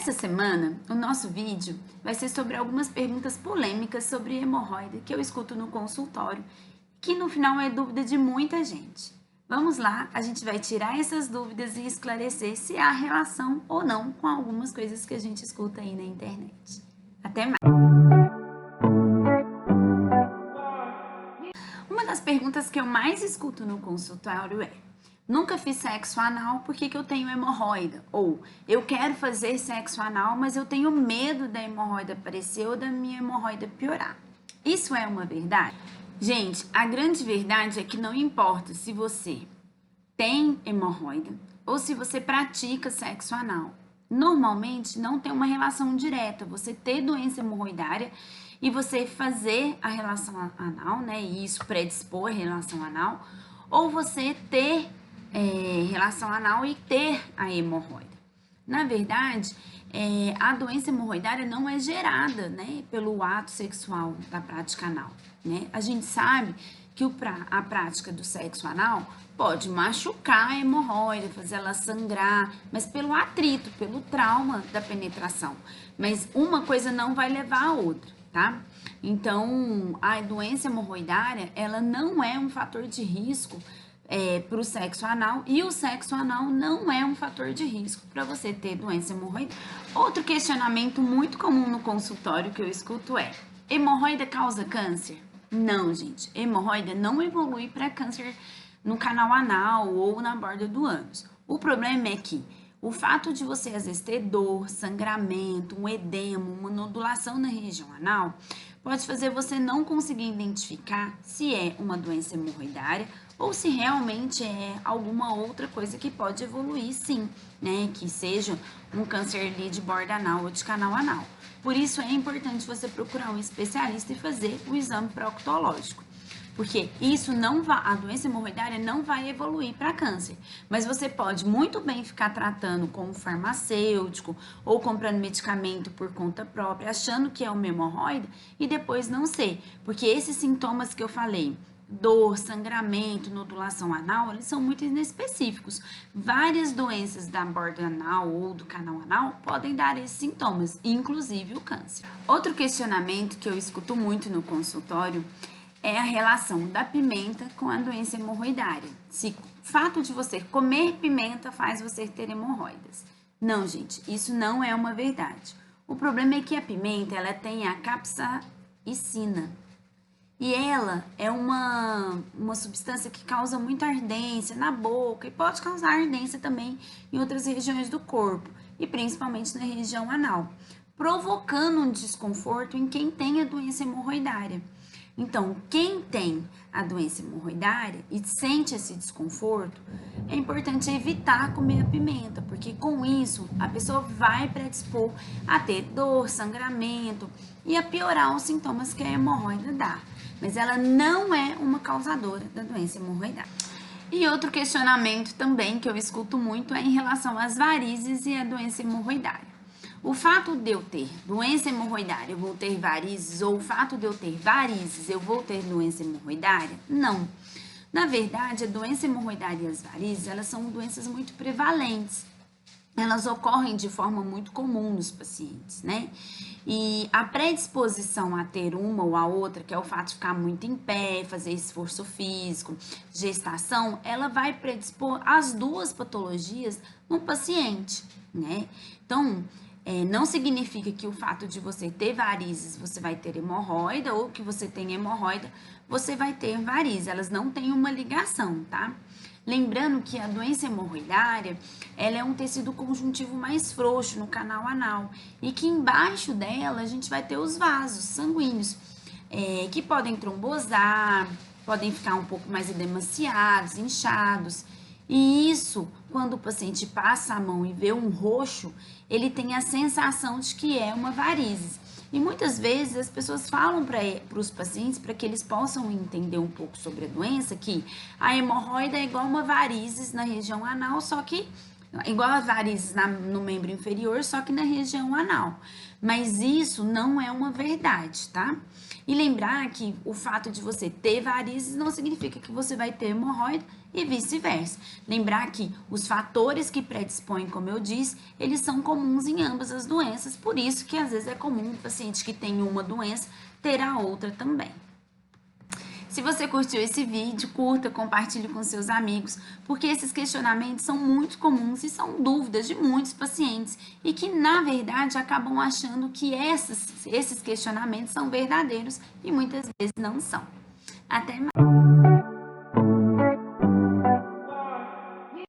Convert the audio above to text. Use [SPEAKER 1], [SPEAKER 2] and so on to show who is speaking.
[SPEAKER 1] Essa semana, o nosso vídeo vai ser sobre algumas perguntas polêmicas sobre hemorroida que eu escuto no consultório, que no final é dúvida de muita gente. Vamos lá, a gente vai tirar essas dúvidas e esclarecer se há relação ou não com algumas coisas que a gente escuta aí na internet. Até mais! Uma das perguntas que eu mais escuto no consultório é: nunca fiz sexo anal, por que eu tenho hemorroida? Ou, eu quero fazer sexo anal, mas eu tenho medo da hemorroida aparecer ou da minha hemorroida piorar. Isso é uma verdade? Gente, a grande verdade é que não importa se você tem hemorroida ou se você pratica sexo anal. Normalmente não tem uma relação direta, você ter doença hemorroidária e você fazer a relação anal, né, e isso predispor a relação anal, ou você ter relação anal e ter a hemorroida. Na verdade, a doença hemorroidária não é gerada, né, pelo ato sexual da prática anal, né? A gente sabe que a prática do sexo anal pode machucar a hemorroida, fazer ela sangrar, mas pelo atrito, pelo trauma da penetração. Mas uma coisa não vai levar a outra, tá? Então, a doença hemorroidária, ela não é um fator de risco para o sexo anal, e o sexo anal não é um fator de risco para você ter doença hemorroidária. Outro questionamento muito comum no consultório que eu escuto é: hemorroida causa câncer? Não, gente, hemorroida não evolui para câncer no canal anal ou na borda do ânus. O problema é que o fato de você às vezes ter dor, sangramento, um edema, uma nodulação na região anal, pode fazer você não conseguir identificar se é uma doença hemorroidária ou se realmente é alguma outra coisa que pode evoluir, sim, né? Que seja um câncer ali de borda anal ou de canal anal. Por isso é importante você procurar um especialista e fazer o exame proctológico. Porque isso não vai, a doença hemorroidária não vai evoluir para câncer. Mas você pode muito bem ficar tratando com um farmacêutico ou comprando medicamento por conta própria, achando que é uma hemorroida e depois não ser. Porque esses sintomas que eu falei, dor, sangramento, nodulação anal, eles são muito inespecíficos. Várias doenças da borda anal ou do canal anal podem dar esses sintomas, inclusive o câncer. Outro questionamento que eu escuto muito no consultório é a relação da pimenta com a doença hemorroidária. Se o fato de você comer pimenta faz você ter hemorroidas. Não, gente, isso não é uma verdade. O problema é que a pimenta, ela tem a capsaicina. E ela é uma substância que causa muita ardência na boca e pode causar ardência também em outras regiões do corpo, e principalmente na região anal, provocando um desconforto em quem tem a doença hemorroidária. Então, quem tem a doença hemorroidária e sente esse desconforto, é importante evitar comer a pimenta, porque com isso a pessoa vai predispor a ter dor, sangramento e a piorar os sintomas que a hemorroida dá. Mas ela não é uma causadora da doença hemorroidária. E outro questionamento também que eu escuto muito é em relação às varizes e à doença hemorroidária. O fato de eu ter doença hemorroidária, eu vou ter varizes, ou o fato de eu ter varizes, eu vou ter doença hemorroidária? Não. Na verdade, a doença hemorroidária e as varizes, elas são doenças muito prevalentes. Elas ocorrem de forma muito comum nos pacientes, né? E a predisposição a ter uma ou a outra, que é o fato de ficar muito em pé, fazer esforço físico, gestação, ela vai predispor as duas patologias no paciente, né? Então, não significa que o fato de você ter varizes, você vai ter hemorroida, ou que você tem hemorroida, você vai ter varizes. Elas não têm uma ligação, tá? Lembrando que a doença hemorroidária, ela é um tecido conjuntivo mais frouxo no canal anal e que embaixo dela a gente vai ter os vasos sanguíneos, que podem trombosar, podem ficar um pouco mais edemaciados, inchados. E isso, quando o paciente passa a mão e vê um roxo, ele tem a sensação de que é uma varizes. E muitas vezes as pessoas falam para os pacientes, para que eles possam entender um pouco sobre a doença, que a hemorroida é igual uma varizes na região anal, só que igual as varizes no membro inferior, só que na região anal. Mas isso não é uma verdade, tá? E lembrar que o fato de você ter varizes não significa que você vai ter hemorroida e vice-versa. Lembrar que os fatores que predispõem, como eu disse, eles são comuns em ambas as doenças, por isso que às vezes é comum o paciente que tem uma doença ter a outra também. Se você curtiu esse vídeo, curta, compartilhe com seus amigos, porque esses questionamentos são muito comuns e são dúvidas de muitos pacientes e que, na verdade, acabam achando que esses questionamentos são verdadeiros e muitas vezes não são. Até mais!